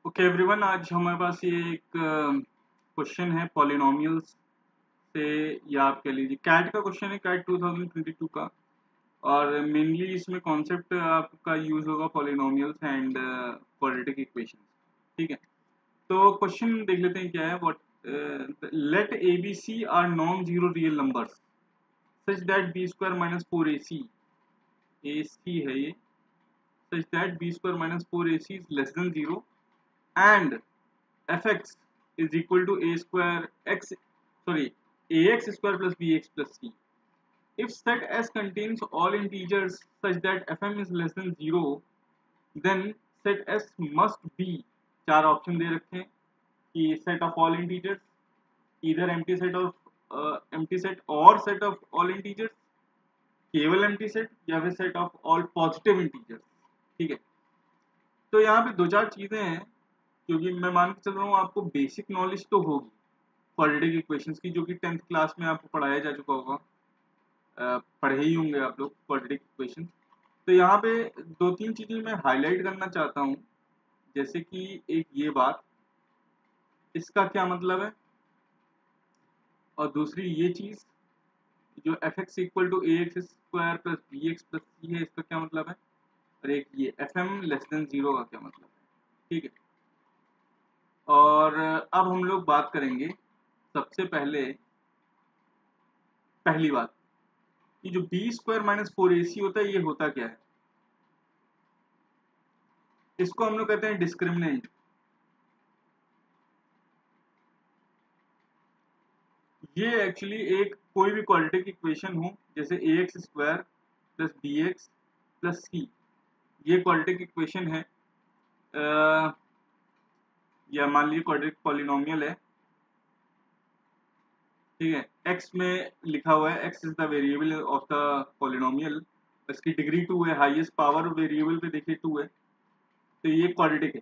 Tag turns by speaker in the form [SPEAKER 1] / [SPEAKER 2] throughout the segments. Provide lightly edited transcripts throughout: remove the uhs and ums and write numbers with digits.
[SPEAKER 1] Okay everyone, आज हमारे पास ये एक क्वेश्चन है पॉलिनोमियल्स से, या आप कह लीजिए कैट का क्वेश्चन है, कैट 2022 का। और मेनली इसमें कॉन्सेप्ट आपका यूज होगा पॉलिनोमियल्स एंड क्वाड्रेटिक इक्वेशंस। ठीक है, तो क्वेश्चन देख लेते हैं क्या है। What let a B C are non zero real numbers such that b square minus four A c है ये, such that b square minus four A c is less than zero and fx is equal to a square x ax square plus bx plus c. If set S contains all integers such that fm is less than 0, then set S must be, चार option दे रखे हैं कि set of all integers, either empty set और set of all integers, केवल empty set या फिर set of all positive integers। ठीक है, तो यहाँ पे दो चार चीजें हैं क्योंकि मैं मान के चल रहा हूँ आपको बेसिक नॉलेज तो होगी क्वाड्रेटिक इक्वेशंस की, जो कि 10th क्लास में आपको पढ़ाया जा चुका होगा, पढ़े ही होंगे आप लोग क्वाड्रेटिक इक्वेशंस। तो यहाँ पे दो तीन चीजें मैं हाईलाइट करना चाहता हूँ, जैसे कि एक ये बात, इसका क्या मतलब है, और दूसरी ये चीज जो f x equal to a x square plus b x plus c है, इसका क्या मतलब है, और एक ये f m less than zero का क्या मतलब है। ठीक है, और अब हम लोग बात करेंगे सबसे पहली बात कि जो बी स्क्वायर माइनस फोर ए सी होता है, ये होता क्या है। इसको हम लोग कहते हैं डिस्क्रिमिनेंट। ये एक्चुअली एक कोई भी क्वाड्रेटिक इक्वेशन हो, जैसे a x square plus b x plus c, ये क्वाड्रेटिक इक्वेशन है, या मान लीजिए क्वाड्रेटिक पॉलिनोमियल है। ठीक है, एक्स में लिखा हुआ है x is the variable of the polynomial, इसकी डिग्री 2 है, हाईएस्ट पावर वेरिएबल पे देखिए 2 है, तो ये क्वाड्रेटिक है।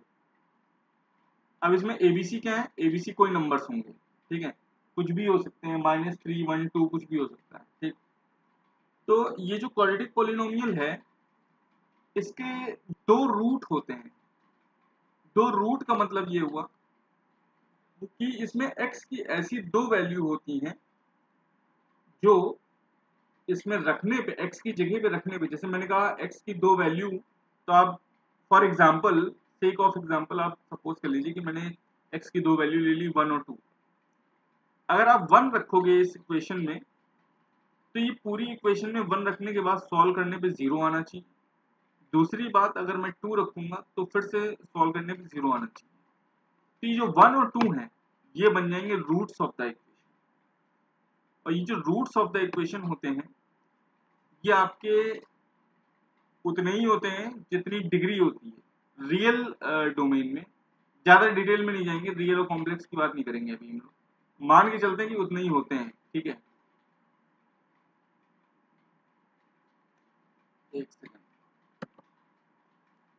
[SPEAKER 1] अब इसमें एबीसी क्या है, एबीसी कोई नंबर्स होंगे। ठीक है, कुछ भी हो सकते हैं, -3 1 2 कुछ भी हो सकता है। ठीक, तो ये जो क्वाड्रेटिक पॉलिनोमियल है, इसके दो रूट होते हैं। दो रूट का मतलब ये हुआ कि इसमें x की ऐसी दो वैल्यू होती हैं जो इसमें रखने पे, x की जगह पे रखने पे, जैसे मैंने कहा x की दो वैल्यू, तो आप for example, sake of example, आप सपोज कर लीजिए कि मैंने x की दो वैल्यू ले ली 1 और 2। अगर आप 1 रखोगे इस इक्वेशन में, तो ये पूरी इक्वेशन में 1 रखने के बाद सॉल्व करने पे 0 आना चाहिए। दूसरी बात, अगर मैं 2 रखूंगा तो फिर से सॉल्व करने पे 0 आना चाहिए। तो ये जो 1 और 2 हैं, ये बन जाएंगे रूट्स ऑफ द इक्वेशन। और ये जो रूट्स ऑफ द इक्वेशन होते हैं, ये आपके उतने ही होते हैं जितनी डिग्री होती है रियल डोमेन में। ज्यादा डिटेल में नहीं जाएंगे, रियल और कॉम्प्लेक्स की बात नहीं करेंगे अभी हम लोग, मान के चलते हैं कि उतने ही होते हैं। ठीक है, एक सेकंड,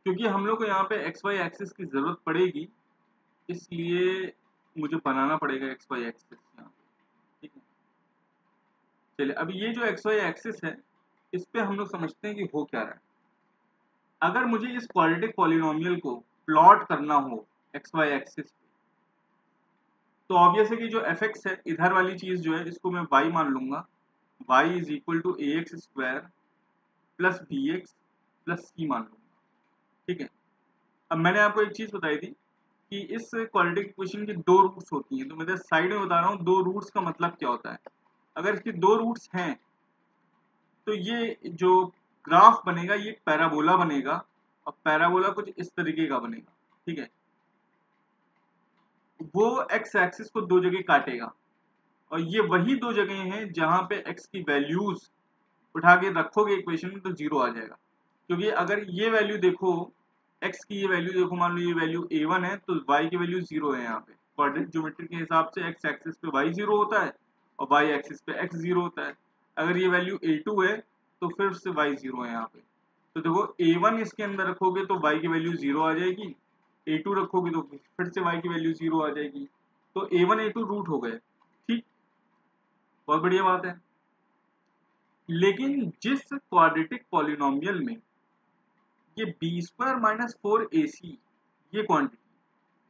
[SPEAKER 1] क्योंकि हम लोग को यहाँ पे एक्स वाई एक्सिस की जरूरत पड़ेगी, इसलिए मुझे बनाना पड़ेगा एक्स वाई एक्सिस यहाँ पे। ठीक है, चलिए अब ये जो एक्स वाई एक्सिस है, इस पे हम लोग समझते हैं कि हो क्या रहा है। अगर मुझे इस क्वाड्रेटिक पॉलिनोमियल को प्लॉट करना हो एक्स वाई एक्सिस पे, तो ऑब्वियस है कि जो एफ एक्स है, इधर वाली चीज जो है, इसको मैं वाई मान लूंगा। Y is equal to a x square plus b x plus c मान लूंगा। ठीक है, अब मैंने आपको एक चीज बताई थी कि इस क्वाड्रेटिक इक्वेशन की दो रूट्स होती हैं, तो मैं साइड में बता रहा हूँ दो रूट्स का मतलब क्या होता है। अगर इसकी दो रूट्स हैं, तो ये जो ग्राफ बनेगा, ये पैराबोला बनेगा, और पैराबोला कुछ इस तरीके का बनेगा। ठीक है, वो एक्स एक्सिस को दो जगह काटेगा, और ये वही दो जगह हैं जहां पे एक्स की वैल्यूज उठा के रखोगे इक्वेशन में, तो 0 आ जाएगा। क्योंकि अगर ये वैल्यू देखो, एक्स की ये वैल्यू देखो, मान लो ये वैल्यू a1 है, तो y की वैल्यू 0 है। यहाँ पे क्वाड्रेटिक ज्योमेट्री के हिसाब से एक्स एक्सिस पे y 0 होता है और y एक्सिस पे x 0 होता है। अगर ये वैल्यू a2 है, तो फिर से y 0 है यहाँ पे। तो देखो, a1 इसके अंदर रखोगे तो y की वैल्यू 0 आ जाएगी, a2 रखोगे तो फिर से y की वैल्यू 0 आ जाएगी। तो a1 a2 रूट हो गए। ठीक, बहुत बढ़िया बात है। लेकिन जिस क्वाड्रेटिक पॉलिनोमियल में ये बी स्क्वायर माइनस फोर ए सी, ये क्वांटिटी,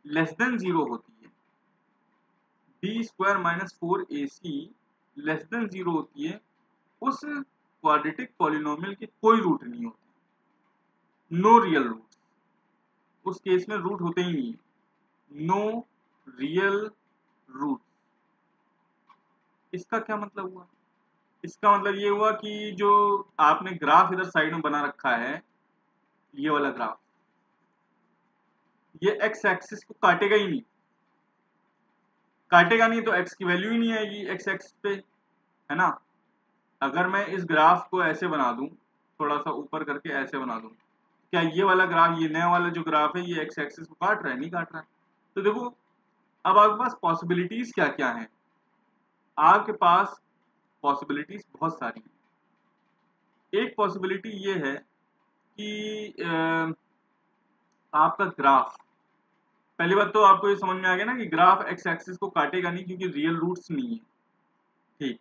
[SPEAKER 1] लेस देन 0 होती है, B square minus 4ac less than 0 होती है, उस क्वाड्रेटिक पॉलिनोमियल के कोई रूट नहीं होते, नो रियल रूट, उस केस में रूट होते ही नहीं है, नो रियल रूट। इसका क्या मतलब हुआ? इसका मतलब ये हुआ कि जो आपने ग्राफ इधर साइड में बना रखा है, ये वाला ग्राफ, ये एक्स एक्सिस को काटेगा ही नहीं, काटेगा नहीं तो एक्स की वैल्यू ही नहीं आएगी एक्स एक्सिस पे, है ना। अगर मैं इस ग्राफ को ऐसे बना दूं, थोड़ा सा ऊपर करके ऐसे बना दूं, क्या ये वाला ग्राफ, ये नया वाला जो ग्राफ है, ये एक्स एक्सिस को काट रहा है? नहीं काट रहा है। तो देखो अब आपके पास पॉसिबिलिटीज क्या क्या हैं, आपके पास पॉसिबिलिटीज बहुत सारी हैं। एक पॉसिबिलिटी ये है कि आपका ग्राफ, पहली बात तो आपको ये समझ में आ गया ना कि ग्राफ एक्स एक्सिस को काटेगा नहीं क्योंकि रियल रूट्स नहीं है, ठीक।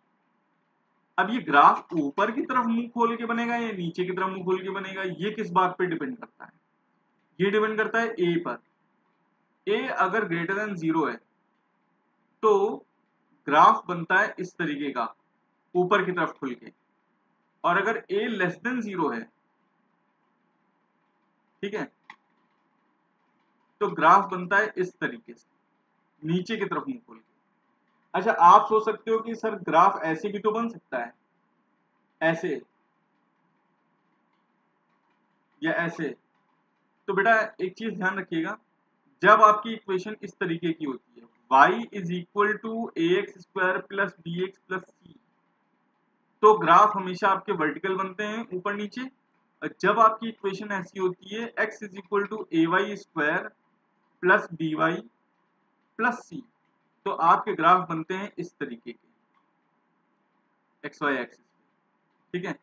[SPEAKER 1] अब ये ग्राफ ऊपर की तरफ मुंह खोल के बनेगा या नीचे की तरफ मुंह खोल के बनेगा, ये किस बात पे डिपेंड करता है? ये डिपेंड करता है ए पर। ए अगर ग्रेटर देन 0 है तो ग्राफ बनता है इस तरीके का, ऊपर की तरफ खुल के, और अगर ए लेस देन 0 है, ठीक है, तो ग्राफ बनता है इस तरीके से, नीचे की तरफ मुंह खोल के। अच्छा, आप सोच सकते हो कि सर ग्राफ ऐसे भी तो बन सकता है, ऐसे या ऐसे। तो बेटा एक चीज ध्यान रखिएगा, जब आपकी इक्वेशन इस तरीके की होती है, y is equal to a x square plus b x plus c, तो ग्राफ हमेशा आपके वर्टिकल बनते हैं, ऊपर नीचे। और जब आपकी इक्वेशन ऐसी होती है x is equal to a y square plus b y plus c, तो आपके ग्राफ बनते हैं इस तरीके के, एक्स वाई एक्सिस, ठीक है।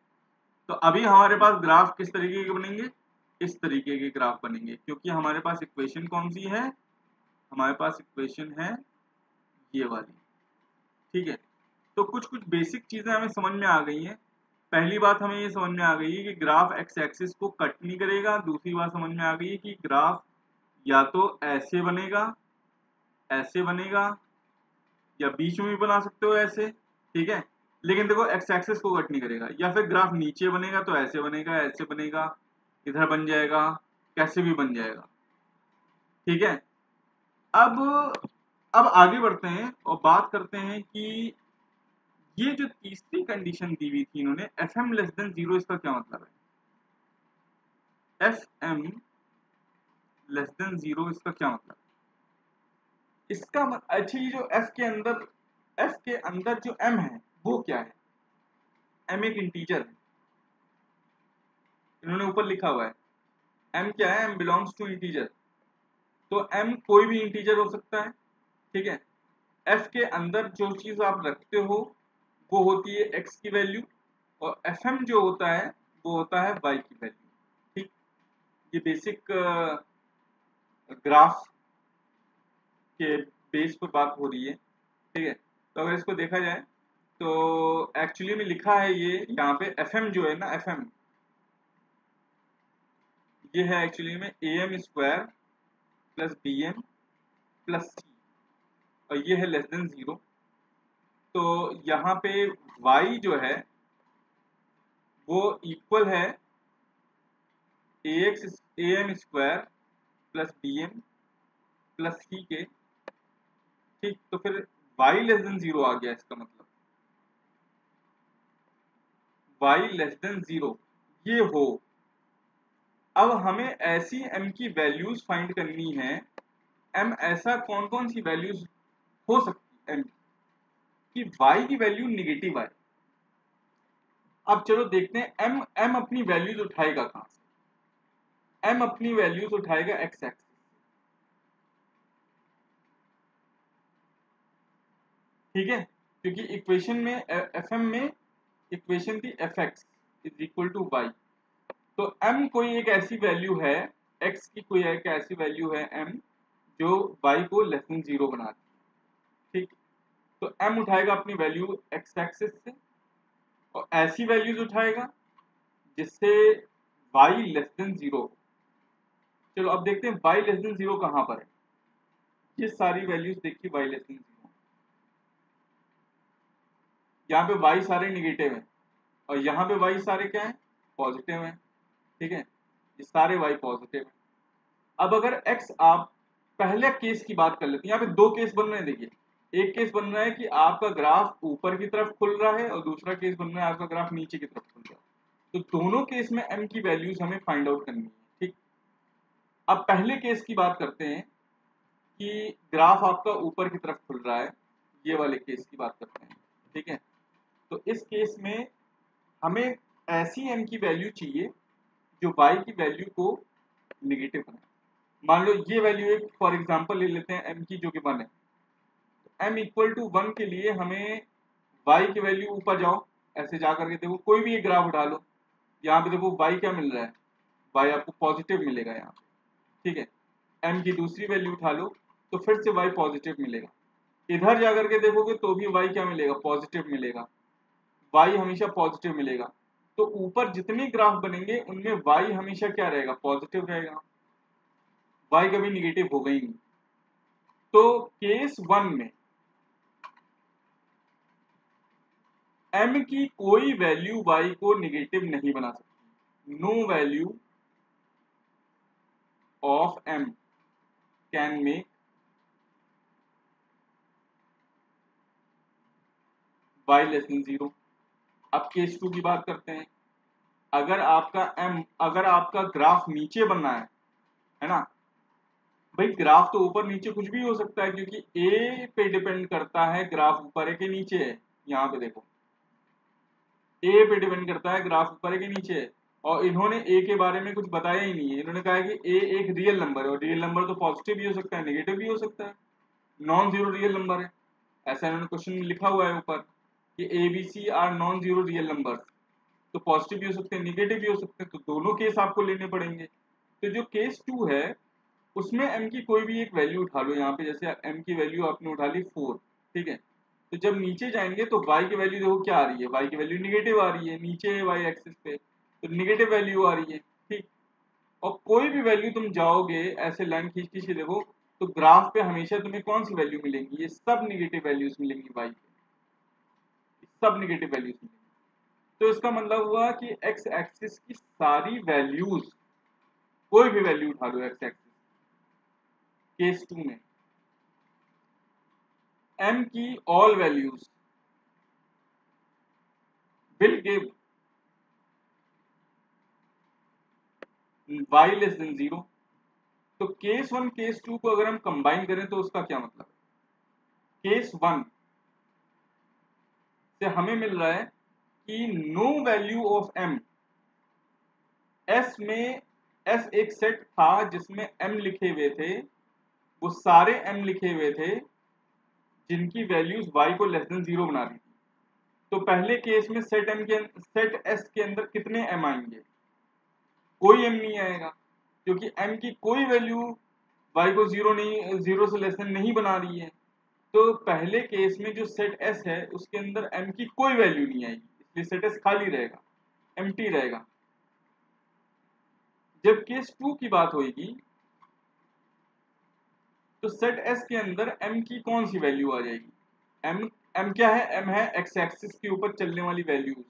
[SPEAKER 1] तो अभी हमारे पास ग्राफ किस तरीके के बनेंगे? इस तरीके के ग्राफ बनेंगे, क्योंकि हमारे पास इक्वेशन कौन सी है? हमारे पास इक्वेशन है ये वाली, ठीक है। तो कुछ कुछ बेसिक चीजें हमें समझ में आ गई हैं। पहली बात हमें ये समझ में आ गई है कि ग्राफ एक्स एक्सिस को कट नहीं करेगा। दूसरी बात समझ में आ गई है कि ग्राफ या तो ऐसे बनेगा, या बीच में भी बना सकते हो ऐसे, ठीक है, लेकिन देखो एक्स एक्सिस को कट नहीं करेगा। या फिर ग्राफ नीचे बनेगा तो ऐसे बनेगा, ऐसे बनेगा, इधर बन जाएगा, कैसे भी बन जाएगा, ठीक है। अब अब आगे बढ़ते हैं और बात करते हैं कि ये जो तीसरी कंडीशन दी हुई थी इन्होंने, एफ एम लेस देन 0, इसका क्या मतलब है? एफ एम लेस देन 0 इसका क्या मतलब? इसका अच्छा, ये जो एफ के अंदर जो एम है वो क्या है? एम एक इंटीजर है, इन्होंने ऊपर लिखा हुआ है। एम क्या है? एम बिलोंग्स टू इंटीजर, तो एम कोई भी इंटीजर हो सकता है, ठीक है। एफ के अंदर जो चीज आप रखते हो वो होती है एक्स की वैल्यू, और एफ एम जो होता है वो होता है वाई की वैल्यू, ठीक। ये बेसिक ग्राफ के बेस पर बात हो रही है, ठीक है। तो अगर इसको देखा जाए तो एक्चुअली में लिखा है ये यहाँ पे एफ एम जो है ना, एफ एम ये है एक्चुअली में a m square plus b m plus c, और ये है लेस देन 0। तो यहाँ पे y जो है वो इक्वल है a m square plus b m plus c के, ठीक। तो फिर y लेस देन 0 आ गया, इसका मतलब y लेस देन 0 ये हो। अब हमें ऐसी m की वैल्यूज फाइंड करनी है। m ऐसा कौन कौन सी वैल्यूज हो सकती है m की y की वैल्यू निगेटिव आए? अब चलो देखते हैं m अपनी वैल्यूज उठाएगा कहां से? m अपनी वैल्यूज उठाएगा x एक्सिस, ठीक है, क्योंकि इक्वेशन में एफ एम में इक्वेशन थी F X is equal to Y. तो m कोई एक ऐसी वैल्यू है, x की कोई एक ऐसी वैल्यू है m जो y को लेस देन 0 बनाती है, ठीक। तो m उठाएगा अपनी वैल्यू x एक्सिस से और ऐसी वैल्यूज उठाएगा जिससे y लेस देन 0। चलो अब देखते हैं y लेस देन 0 कहां पर है। ये सारी वैल्यूज देखिए y लेस देन 0, यहाँ पे y सारे निगेटिव हैं और यहाँ पे y सारे क्या हैं, पॉजिटिव हैं, ठीक है, ये सारे y पॉजिटिव हैं। अब अगर x आप पहले केस की बात कर लेते हैं, यहाँ पे दो केस बन रहे हैं, देखिए एक केस बन रहा है कि आपका ग्राफ ऊपर की तरफ खुल रहा है और दूसरा केस बन रहा है आपका ग्राफ नीचे की तरफ खुल रहा है। तो दोनों केस में m की वैल्यूज हमें फाइंड आउट करनी है, ठीक। अब पहले केस की बात करते हैं कि ग्राफ आपका ऊपर की तरफ खुल रहा है, ये वाले केस की बात करते हैं, ठीक है। तो इस केस में हमें ऐसी m की वैल्यू चाहिए जो y की वैल्यू को निगेटिव बनाए। मान लो ये वैल्यू एक फॉर एग्जांपल ले लेते हैं m की जो कि 1 है, तो m इक्वल टू 1 के लिए हमें y की वैल्यू ऊपर जाओ, ऐसे जा करके देखो कोई भी एक ग्राफ उठा लो, यहाँ पे देखो y क्या मिल रहा है, y आपको पॉजिटिव मिलेगा यहाँ पे, ठीक है। m की दूसरी वैल्यू उठा लो तो फिर से y पॉजिटिव मिलेगा, इधर जा करके देखोगे तो भी y क्या मिलेगा, पॉजिटिव मिलेगा, y हमेशा पॉजिटिव मिलेगा। तो ऊपर जितने ग्राफ बनेंगे उनमें y हमेशा क्या रहेगा, पॉजिटिव रहेगा, y कभी निगेटिव होगा ही नहीं। तो केस 1 में m की कोई वैल्यू y को निगेटिव नहीं बना सकती, no value of m can make y less than 0। अब केस 2 की बात करते हैं, अगर आपका ग्राफ नीचे बनना है ना, भाई ग्राफ तो ऊपर नीचे कुछ भी हो सकता है क्योंकि ए पे डिपेंड करता है ग्राफ ऊपर है कि नीचे है। यहाँ पे देखो ए पे डिपेंड करता है ग्राफ ऊपर है कि नीचे है, और इन्होंने ए के बारे में कुछ बताया ही नहीं है। इन्होंने कहा है कि ए एक रियल नंबर है, और रियल नंबर तो पॉजिटिव भी हो सकता है नेगेटिव भी हो सकता है, नॉन जीरो रियल नंबर है, ऐसा इन्होंने क्वेश्चन लिखा हुआ है ऊपर कि A B C are non zero real number, तो पॉजिटिव भी हो सकते हैं नेगेटिव भी हो सकते हैं, तो दोनों केस आपको लेने पड़ेंगे। तो जो केस 2 है उसमें m की कोई भी एक वैल्यू उठा लो, यहाँ पे जैसे m की वैल्यू आपने उठा ली 4, ठीक है। तो जब नीचे जाएंगे तो y की वैल्यू देखो क्या आ रही है, y की वैल्यू निगेटिव आ रही है, नीचे है y एक्सिस पे तो निगेटिव वैल्यू आ रही है, ठीक। और कोई भी वैल्यू तुम जाओगे ऐसे लाइन खींच खींच के देखो तो ग्राफ पे हमेशा तुम्हें कौन सी वैल्यू मिलेंगी, ये सब निगेटिव वैल्यूज मिलेंगी y पे, सब निगेटिव वैल्यूज मिलेंगी। तो इसका मतलब हुआ कि x एक्सिस की सारी वैल्यूज, कोई भी वैल्यू उठा लो x एक्सिस, केस 2 में m की all values will give y less than 0। तो केस 1 केस 2 को अगर हम कंबाइन करें तो उसका क्या मतलब है, केस 1 से हमें मिल रहा है कि no value of m, s में s एक सेट था जिसमें m लिखे हुए थे, वो सारे m लिखे हुए थे जिनकी वैल्यूज y को लेस देन 0 बना रही थी। तो पहले केस में सेट s के अंदर कितने m आएंगे, कोई m नहीं आएगा क्योंकि m की कोई वैल्यू y को 0 से लेस देन नहीं बना रही है। तो पहले केस में जो सेट s है उसके अंदर m की कोई वैल्यू नहीं आएगी, इसलिए सेट s खाली रहेगा, एम्प्टी रहेगा। जब केस 2 की बात होगी तो सेट s के अंदर m की कौन सी वैल्यू आ जाएगी, m क्या है, m है x एक्सिस के ऊपर चलने वाली वैल्यूज,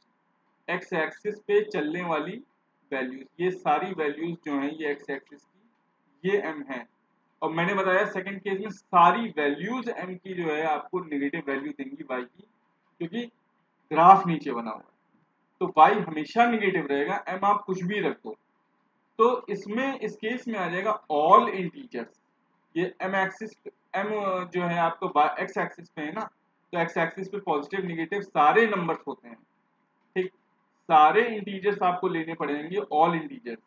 [SPEAKER 1] x एक्सिस पे चलने वाली वैल्यूज, ये सारी वैल्यूज जो हैं ये x एक्सिस की ये m है। और मैंने बताया सेकंड केस में सारी वैल्यूज m की जो है आपको नेगेटिव वैल्यू देंगी y की, क्योंकि ग्राफ नीचे बना हुआ है तो y हमेशा नेगेटिव रहेगा, m आप कुछ भी रख दो। तो इसमें इस केस में आ जाएगा ऑल इंटीजर्स, ये m एक्सिस m जो है आपको x एक्सिस पे है ना, तो x एक्सिस पे पॉजिटिव नेगेटिव सारे नंबर्स होते हैं, ठीक। सारे इंटीजर्स आपको लेने पड़ेंगे, ऑल इंटीजर्स।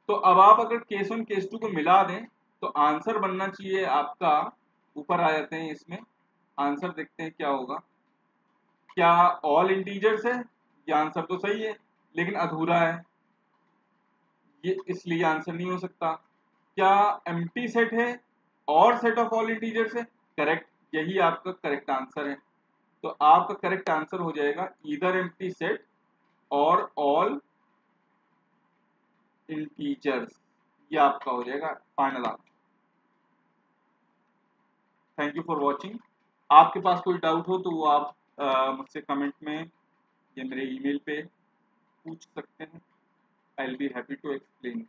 [SPEAKER 1] तो अब आप अगर केस 1 केस 2 को मिला दें तो आंसर बनना चाहिए आपका, ऊपर आ जाते हैं इसमें, आंसर देखते हैं क्या होगा। क्या ऑल इंटीजर्स है, ये आंसर तो सही है लेकिन अधूरा है, ये इसलिए आंसर नहीं हो सकता। क्या एम्प्टी सेट है और सेट ऑफ ऑल इंटीजर्स है, करेक्ट, यही आपका करेक्ट आंसर है। तो आपका करेक्ट आंसर हो जाएगा ईदर एम्प्टी सेट और ऑल टीचर्स, ये आपका हो जाएगा final answer. Thank you for watching. आपके पास कोई डाउट हो तो वो आप मुझसे कमेंट में या मेरे ईमेल पे पूछ सकते हैं। I will be happy to explain.